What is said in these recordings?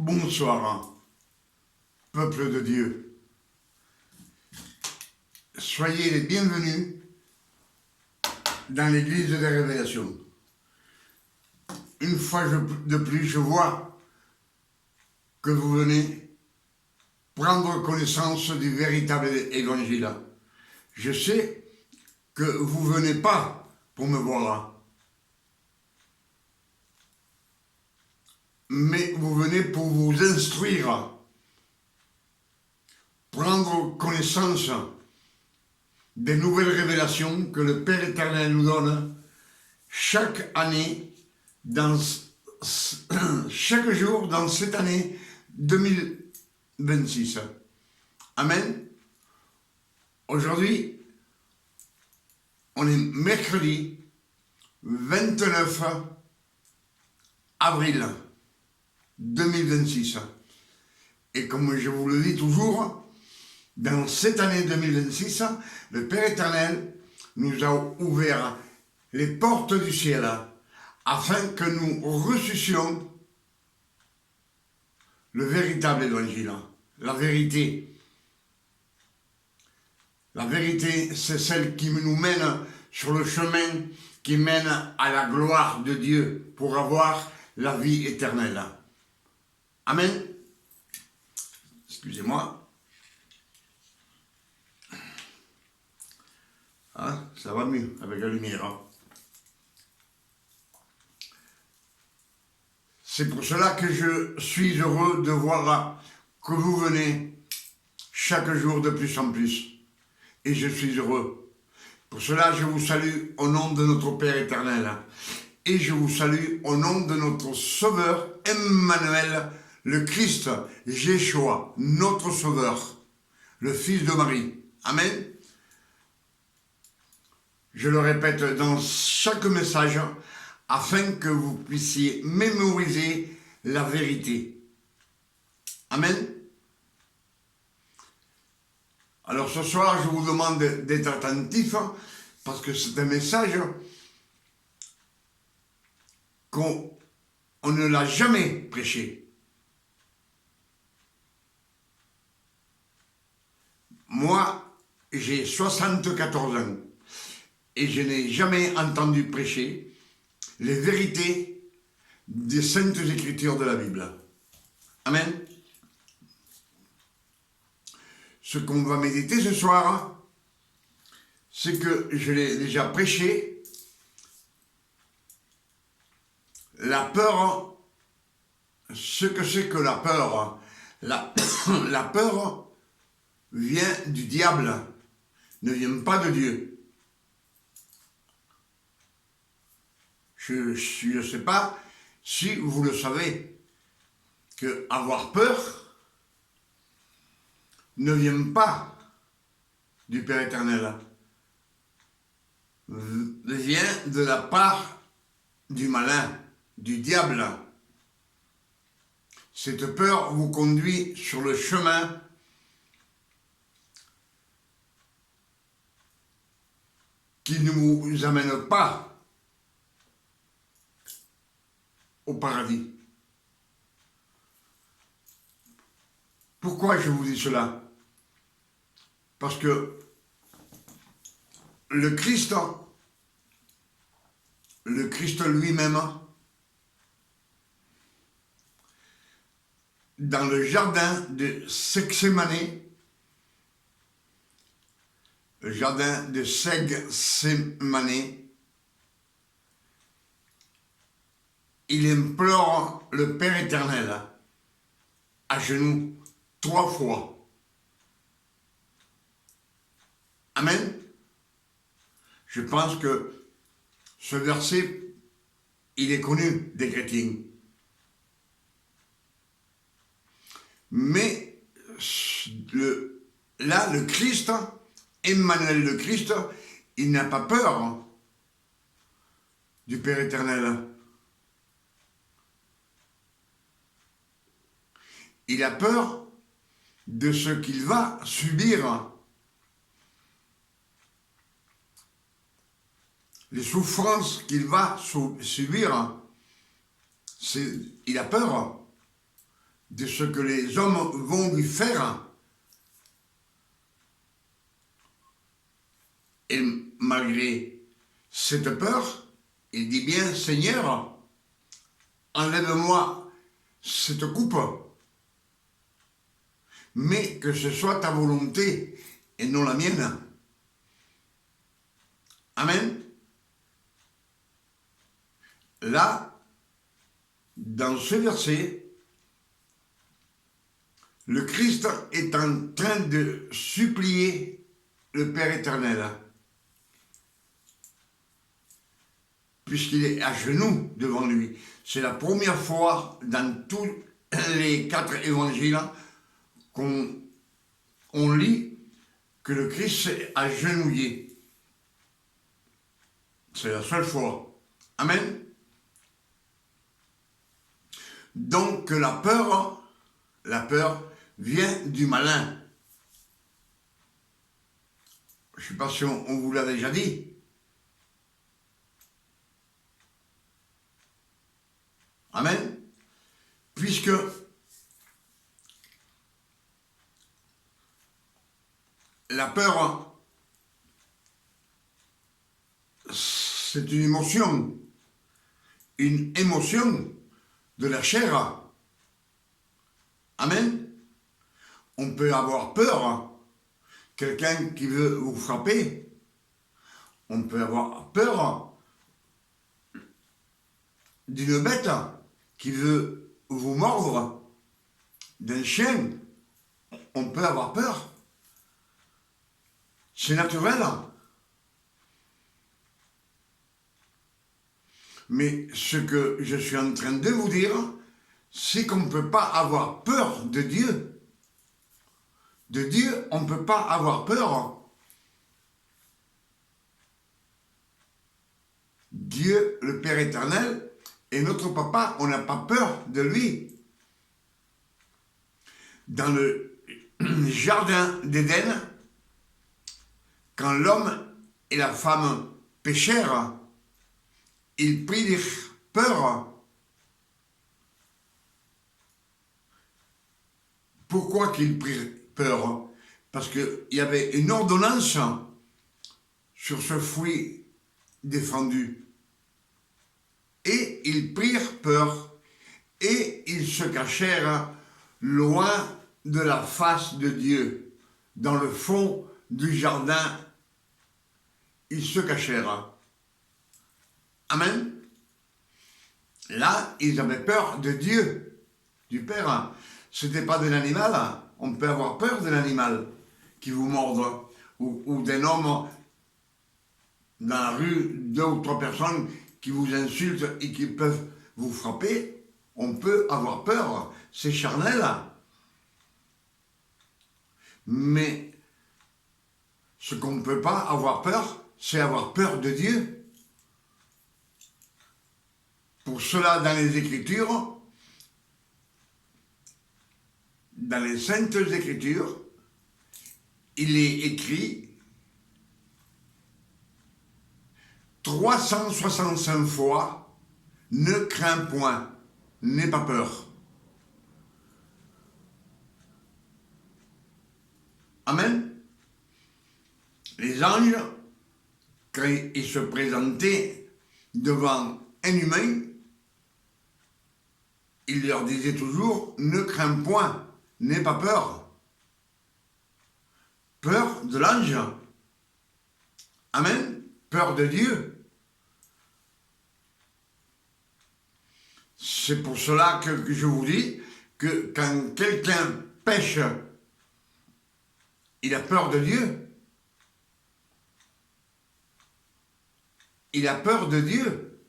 Bonsoir, peuple de Dieu. Soyez les bienvenus dans l'église des révélations. Une fois de plus, je vois que vous venez prendre connaissance du véritable évangile. Je sais que vous ne venez pas pour me voir, mais vous venez pour vous instruire, prendre connaissance des nouvelles révélations que le Père éternel nous donne chaque année, chaque jour dans cette année 2026. Amen. Aujourd'hui, on est mercredi 29 avril 2026. Et comme je vous le dis toujours, dans cette année 2026, le Père éternel nous a ouvert les portes du ciel afin que nous reçussions le véritable évangile, la vérité. La vérité, c'est celle qui nous mène sur le chemin qui mène à la gloire de Dieu pour avoir la vie éternelle. Amen. Excusez-moi. Ah, ça va mieux avec la lumière. Hein. C'est pour cela que je suis heureux de voir que vous venez chaque jour de plus en plus. Et je suis heureux. Pour cela, je vous salue au nom de notre Père éternel. Et je vous salue au nom de notre Sauveur Emmanuel, le Christ, Jéchoua, notre Sauveur, le Fils de Marie. Amen. Je le répète dans chaque message, afin que vous puissiez mémoriser la vérité. Amen. Alors ce soir, je vous demande d'être attentifs, parce que c'est un message qu'on ne l'a jamais prêché. Moi, j'ai 74 ans. Et je n'ai jamais entendu prêcher les vérités des saintes écritures de la Bible. Amen. Ce qu'on va méditer ce soir, c'est que je l'ai déjà prêché. La peur, ce que c'est que la peur. La peur vient du diable, ne vient pas de Dieu. Je ne sais pas si vous le savez, que avoir peur ne vient pas du Père éternel, vient de la part du malin, du diable. Cette peur vous conduit sur le chemin qui ne vous amène pas au paradis. Pourquoi je vous dis cela? Parce que le Christ lui-même, dans le jardin de Gethsémani, le jardin de Gethsémani, il implore le Père éternel à genoux 3 fois. Amen. Je pense que ce verset, il est connu des chrétiens. Mais là, le Christ, Emmanuel le Christ, il n'a pas peur du Père éternel. Il a peur de ce qu'il va subir, les souffrances qu'il va subir. Il a peur de ce que les hommes vont lui faire. Et malgré cette peur, il dit bien, Seigneur, enlève-moi cette coupe, mais que ce soit ta volonté et non la mienne. Amen. Là, dans ce verset, le Christ est en train de supplier le Père éternel, puisqu'il est à genoux devant lui. C'est la première fois dans tous les 4 évangiles qu'on lit que le Christ est agenouillé. C'est la seule fois. Amen. Donc la peur vient du malin. Je ne sais pas si on vous l'a déjà dit. Amen. Puisque la peur, c'est une émotion de la chair. Amen. On peut avoir peur. Quelqu'un qui veut vous frapper. On peut avoir peur d'une bête qui veut vous mordre. D'un chien. On peut avoir peur. C'est naturel. Mais ce que je suis en train de vous dire, c'est qu'on ne peut pas avoir peur de Dieu. De Dieu, on ne peut pas avoir peur. Dieu, le Père éternel, est notre papa, on n'a pas peur de lui. Dans le jardin d'Éden, quand l'homme et la femme péchèrent, ils prirent peur. Pourquoi qu'ils prirent peur? Parce qu'il y avait une ordonnance sur ce fruit défendu. Et ils prirent peur et ils se cachèrent loin de la face de Dieu. Dans le fond du jardin, ils se cachèrent. Amen. Là, ils avaient peur de Dieu, du Père. Ce n'était pas de l'animal. On peut avoir peur de l'animal qui vous morde, ou d'un homme dans la rue, 2 ou 3 personnes qui vous insultent et qui peuvent vous frapper. On peut avoir peur. C'est charnel. Mais ce qu'on ne peut pas avoir peur, c'est avoir peur de Dieu. Pour cela, dans les Écritures, dans les Saintes Écritures, il est écrit 365 fois, ne crains point, n'aie pas peur. Amen. Les anges, quand ils se présentaient devant un humain, il leur disait toujours, ne crains point, n'aie pas peur. Peur de l'ange. Amen. Peur de Dieu. C'est pour cela que je vous dis que quand quelqu'un pêche, il a peur de Dieu. Il a peur de Dieu.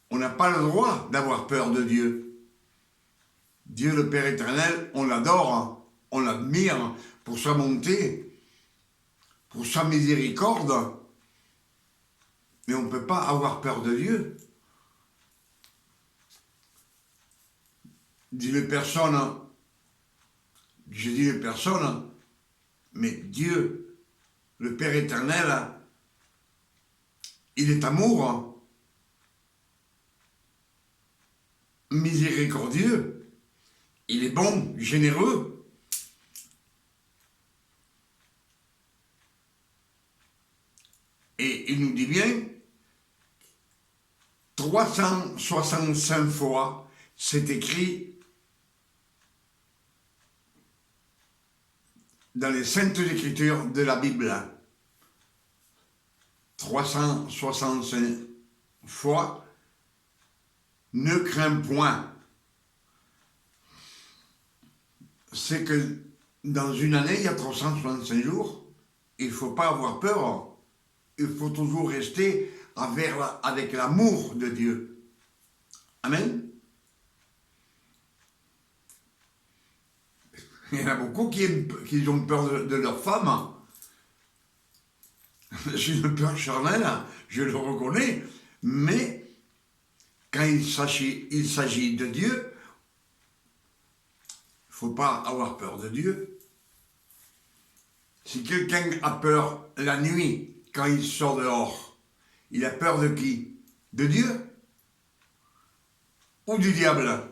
On n'a pas le droit d'avoir peur de Dieu. Dieu le Père éternel, on l'adore, on l'admire pour sa bonté, pour sa miséricorde, mais on ne peut pas avoir peur de Dieu. Je dis les personnes, mais Dieu, le Père éternel, il est amour. miséricordieux, il est bon, généreux. Et il nous dit bien, 365 fois, c'est écrit dans les Saintes Écritures de la Bible. 365 fois, ne crains point. C'est que dans une année, il y a 365 jours. Il ne faut pas avoir peur. Il faut toujours rester avec l'amour de Dieu. Amen. Il y en a beaucoup qui ont peur de leur femme. C'est une peur charnelle, je le reconnais, mais quand il s'agit de Dieu, il ne faut pas avoir peur de Dieu. Si quelqu'un a peur la nuit, quand il sort dehors, il a peur de qui? De Dieu? Ou du diable?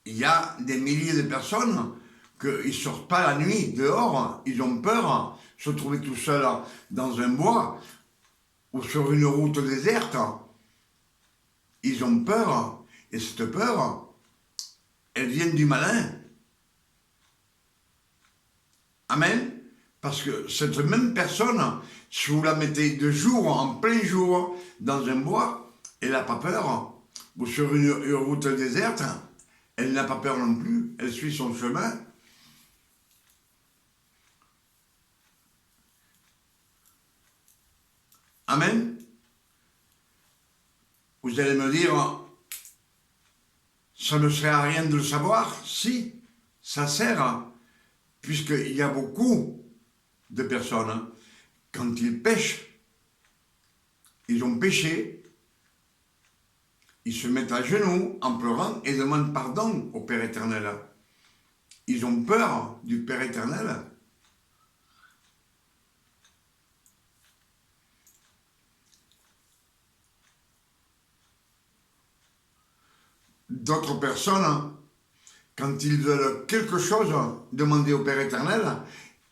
Il y a des milliers de personnes qui ne sortent pas la nuit dehors, ils ont peur, se trouver tout seuls dans un bois ou sur une route déserte. Ils ont peur, et cette peur, elle vient du malin. Amen. Parce que cette même personne, si vous la mettez de jour, en plein jour, dans un bois, elle n'a pas peur. Ou sur une route déserte, elle n'a pas peur non plus, elle suit son chemin. Amen. Vous allez me dire, ça ne sert à rien de le savoir. Si, ça sert, puisqu'il y a beaucoup de personnes, quand ils pêchent, ils ont péché, ils se mettent à genoux en pleurant et demandent pardon au Père éternel. Ils ont peur du Père éternel. D'autres personnes, quand ils veulent quelque chose, demander au Père éternel,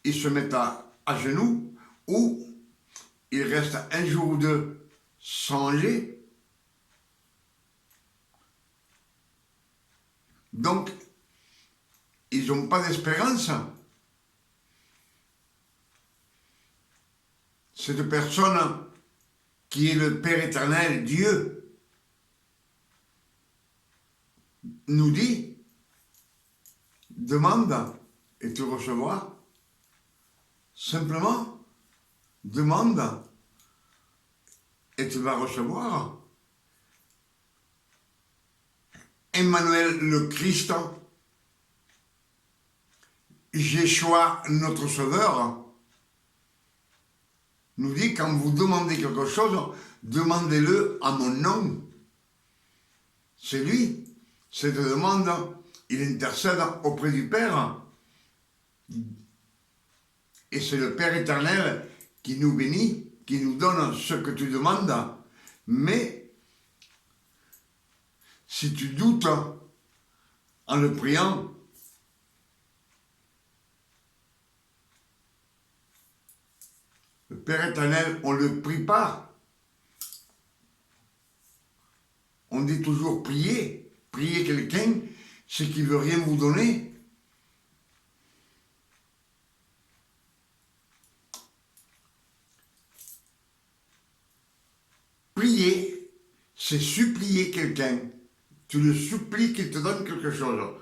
ils se mettent à genoux ou ils restent un jour ou deux sans manger. Donc, ils n'ont pas d'espérance. Cette personne qui est le Père éternel, Dieu, nous dit, demande et tu recevras. Simplement, demande et tu vas recevoir. Emmanuel le Christ, Yeshua notre Sauveur, nous dit quand vous demandez quelque chose, demandez-le à mon nom. C'est lui. Cette demande, il intercède auprès du Père. Et c'est le Père éternel qui nous bénit, qui nous donne ce que tu demandes. Mais si tu doutes en le priant, le Père éternel, on ne le prie pas. On dit toujours prier. Prier quelqu'un, c'est qu'il ne veut rien vous donner. Prier, c'est supplier quelqu'un. Tu le supplies qu'il te donne quelque chose.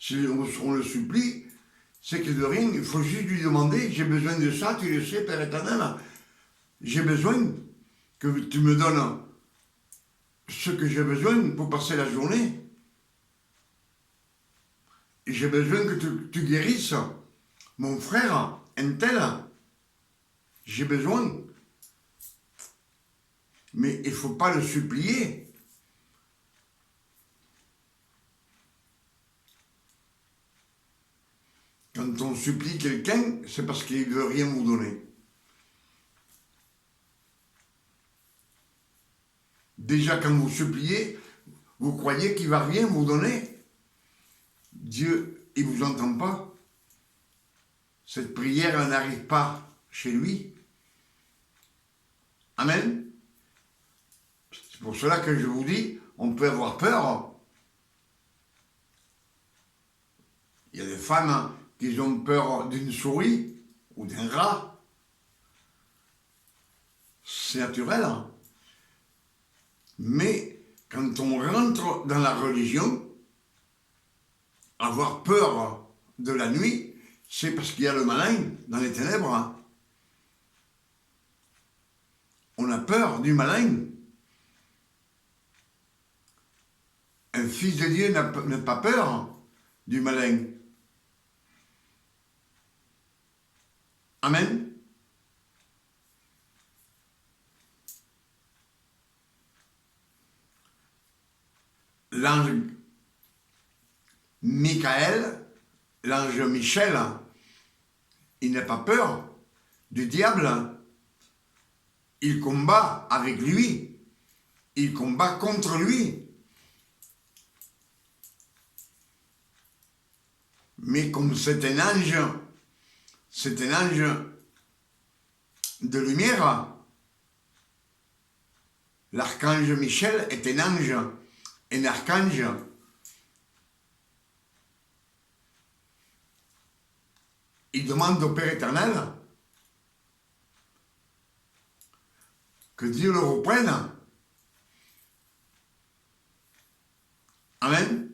Si on le supplie, c'est qu'il ne veut rien. Il faut juste lui demander, j'ai besoin de ça, tu le sais, Père éternel. J'ai besoin que tu me donnes ce que j'ai besoin pour passer la journée. J'ai besoin que tu guérisses mon frère, un tel. J'ai besoin. Mais il ne faut pas le supplier. Quand on supplie quelqu'un, c'est parce qu'il ne veut rien vous donner. déjà quand vous suppliez, vous croyez qu'il ne va rien vous donner. Dieu, il ne vous entend pas. Cette prière elle n'arrive pas chez lui. Amen. C'est pour cela que je vous dis, on peut avoir peur. Il y a des femmes qui ont peur d'une souris ou d'un rat. C'est naturel. Mais quand on rentre dans la religion, avoir peur de la nuit, c'est parce qu'il y a le malin dans les ténèbres. On a peur du malin. Un fils de Dieu n'a pas peur du malin. Amen. L'ange Michael, l'ange Michel, il n'a pas peur du diable. Il combat avec lui. Il combat contre lui. Mais comme c'est un ange de lumière, l'archange Michel est un ange, un archange. Il demande au Père éternel que Dieu le reprenne. Amen.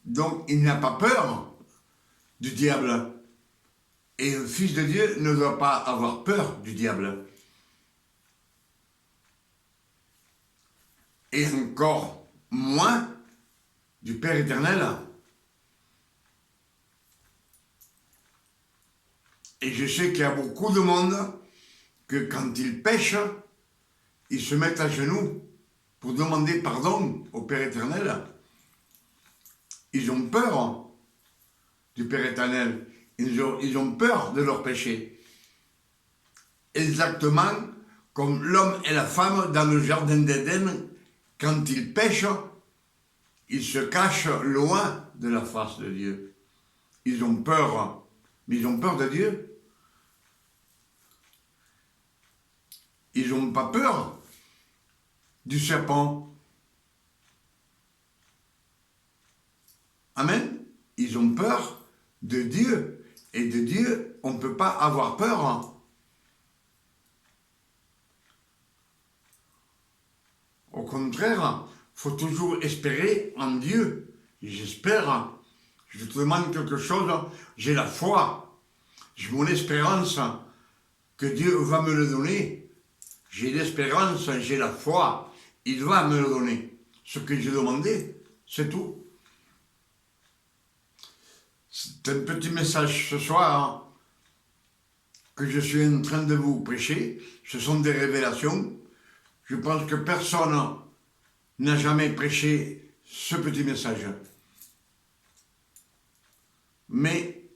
Donc il n'a pas peur du diable. Et un fils de Dieu ne doit pas avoir peur du diable. Et encore moins du Père éternel. Et je sais qu'il y a beaucoup de monde que quand ils pêchent, ils se mettent à genoux pour demander pardon au Père éternel. Ils ont peur du Père éternel. Ils ont peur de leur péché. Exactement comme l'homme et la femme dans le jardin d'Éden, quand ils pêchent, ils se cachent loin de la face de Dieu. Ils ont peur, mais ils ont peur de Dieu. Ils n'ont pas peur du serpent. Amen. Ils ont peur de Dieu. Et de Dieu, on ne peut pas avoir peur. Au contraire, il faut toujours espérer en Dieu. J'espère. Je te demande quelque chose, j'ai la foi. J'ai mon espérance que Dieu va me le donner. J'ai l'espérance, j'ai la foi. Il va me le donner. Ce que j'ai demandé, c'est tout. C'est un petit message ce soir que je suis en train de vous prêcher. Ce sont des révélations. Je pense que personne n'a jamais prêché ce petit message. Mais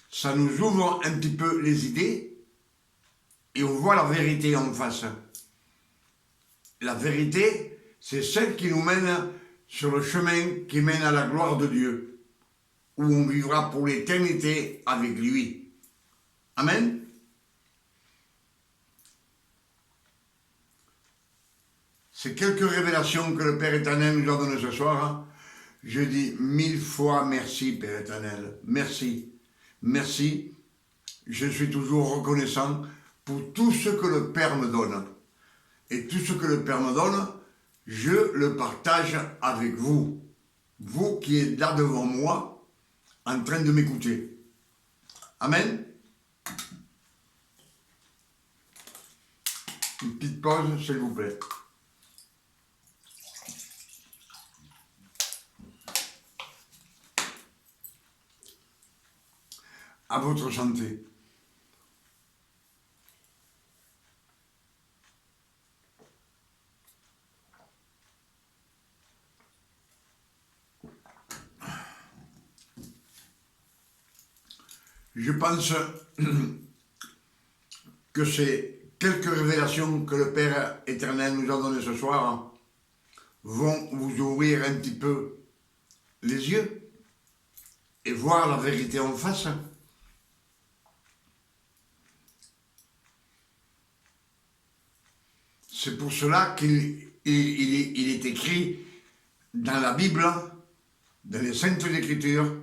ça nous ouvre un petit peu les idées et on voit la vérité en face. La vérité, c'est celle qui nous mène sur le chemin qui mène à la gloire de Dieu, où on vivra pour l'éternité avec lui. Amen. C'est quelques révélations que le Père éternel nous a données ce soir. Je dis 1000 fois merci, Père éternel. Merci. Merci. Je suis toujours reconnaissant pour tout ce que le Père me donne. Et tout ce que le Père me donne, je le partage avec vous. Vous qui êtes là devant moi, en train de m'écouter. Amen. Une petite pause, s'il vous plaît. À votre santé. Je pense que c'est quelques révélations que le Père éternel nous a données ce soir vont vous ouvrir un petit peu les yeux et voir la vérité en face. C'est pour cela qu'il est écrit dans la Bible, dans les Saintes Écritures,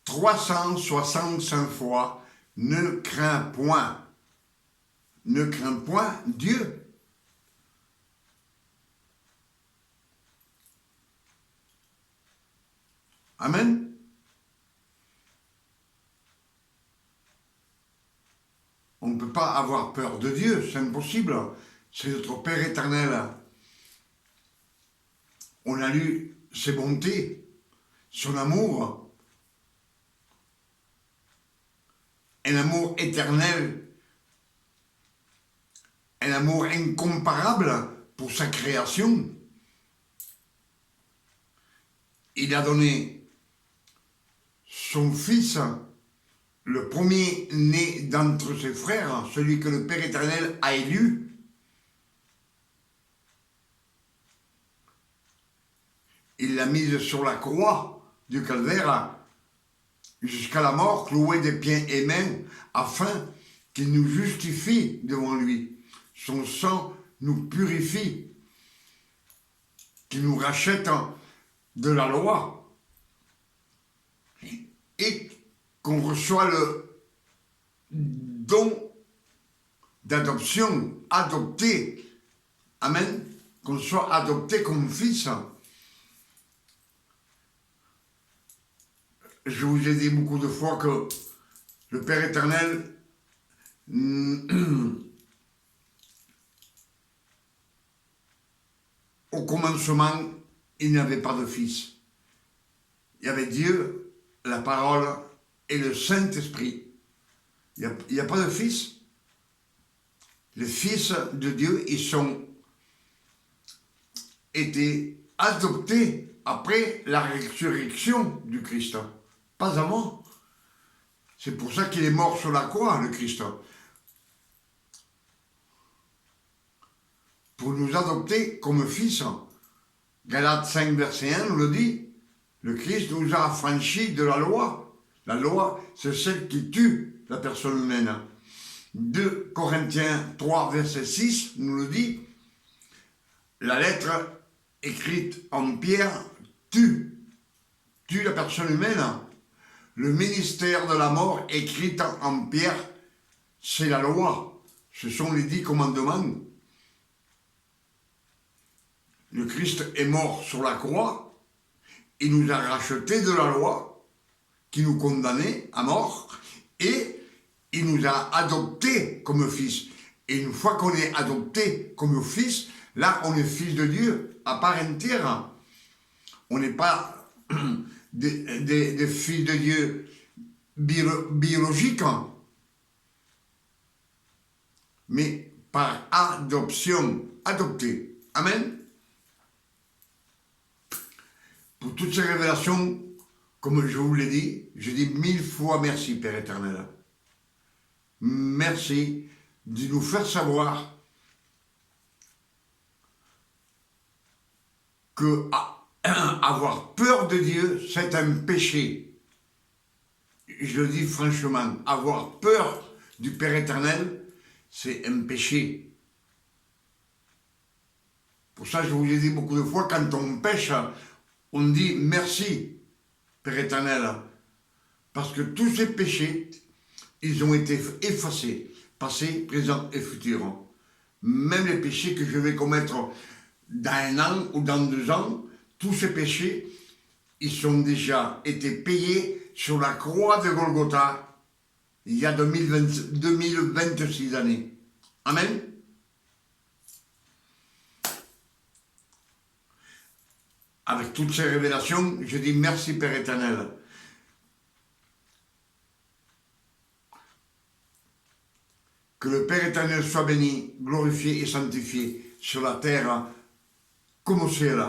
365 fois, ne crains point. Ne crains point Dieu. Amen. On ne peut pas avoir peur de Dieu, c'est impossible. C'est notre Père éternel. On a lu ses bontés, son amour, un amour éternel, un amour incomparable pour sa création. Il a donné son Fils, le premier-né d'entre ses frères, celui que le Père éternel a élu. Il l'a mise sur la croix du calvaire jusqu'à la mort, cloué des pieds et mains, afin qu'il nous justifie devant lui. Son sang nous purifie, qu'il nous rachète de la loi et qu'on reçoit le don d'adoption, adopté. Amen. Qu'on soit adopté comme fils. Je vous ai dit beaucoup de fois que le Père éternel au commencement, il n'y avait pas de fils. Il y avait Dieu, la parole et le Saint-Esprit. Il n'y a pas de fils. Les fils de Dieu, ils ont été adoptés après la résurrection du Christ. Pas avant. C'est pour ça qu'il est mort sur la croix, le Christ. Pour nous adopter comme fils. Galates 5, verset 1 nous le dit. Le Christ nous a affranchis de la loi. La loi, c'est celle qui tue la personne humaine. 2 Corinthiens 3, verset 6 nous le dit. La lettre écrite en pierre tue la personne humaine. Le ministère de la mort écrit en pierre, c'est la loi. Ce sont les 10 commandements. Le Christ est mort sur la croix. Il nous a rachetés de la loi qui nous condamnait à mort et il nous a adoptés comme fils. Et une fois qu'on est adopté comme fils, là on est fils de Dieu à part entière. On n'est pas des fils de Dieu biologiques, mais par adoption, adopté. Amen. Pour toutes ces révélations, comme je vous l'ai dit, je dis 1000 fois merci, Père éternel. Merci de nous faire savoir que avoir peur de Dieu, c'est un péché. Je le dis franchement, avoir peur du Père éternel, c'est un péché. Pour ça, je vous l'ai dit beaucoup de fois, quand on pêche, on dit merci, Père éternel, parce que tous ces péchés, ils ont été effacés, passé, présent et futur. Même les péchés que je vais commettre dans 1 an ou dans 2 ans, tous ces péchés, ils ont déjà été payés sur la croix de Golgotha il y a 2026 années. Amen. Avec toutes ces révélations, je dis merci Père éternel. Que le Père éternel soit béni, glorifié et sanctifié sur la terre comme au ciel,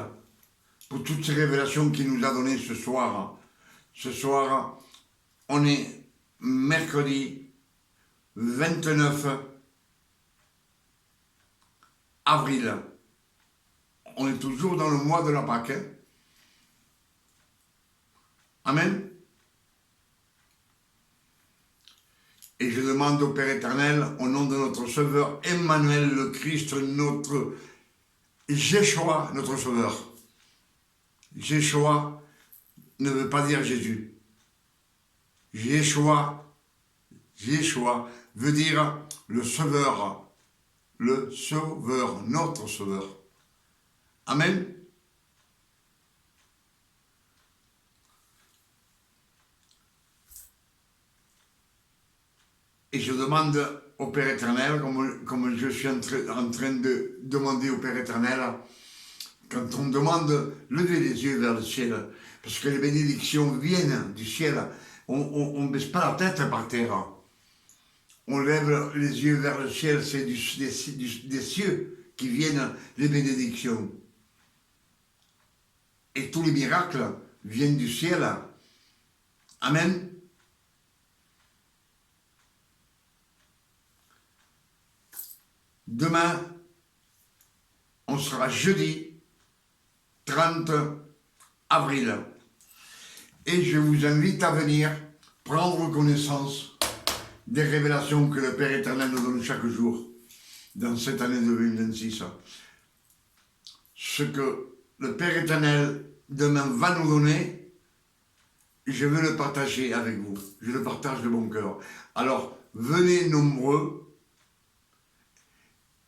pour toutes ces révélations qu'il nous a données ce soir. Ce soir, on est mercredi 29 avril. On est toujours dans le mois de la Pâque. Hein? Amen. Et je demande au Père éternel, au nom de notre Sauveur Emmanuel, le Christ, notre Jéchoua, notre Sauveur. Jéchoua ne veut pas dire Jésus. Jéchoua veut dire le Sauveur, notre Sauveur. Amen. Et je demande au Père éternel, comme je suis en train de demander au Père éternel, quand on demande, levez les yeux vers le ciel, parce que les bénédictions viennent du ciel, on ne baisse pas la tête par terre. On lève les yeux vers le ciel, c'est des cieux qui viennent les bénédictions. Et tous les miracles viennent du ciel. Amen. Demain, on sera jeudi 30 avril. Et je vous invite à venir prendre connaissance des révélations que le Père éternel nous donne chaque jour dans cette année 2026. Ce que le Père éternel demain va nous donner, je veux le partager avec vous. Je le partage de mon cœur. Alors, venez nombreux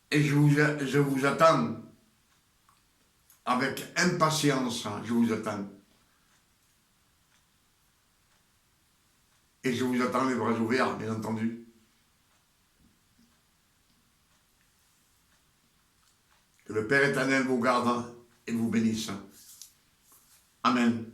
et je vous attends avec impatience. Je vous attends. Et je vous attends les bras ouverts, bien entendu. Que le Père éternel vous garde et vous bénisse. Amen.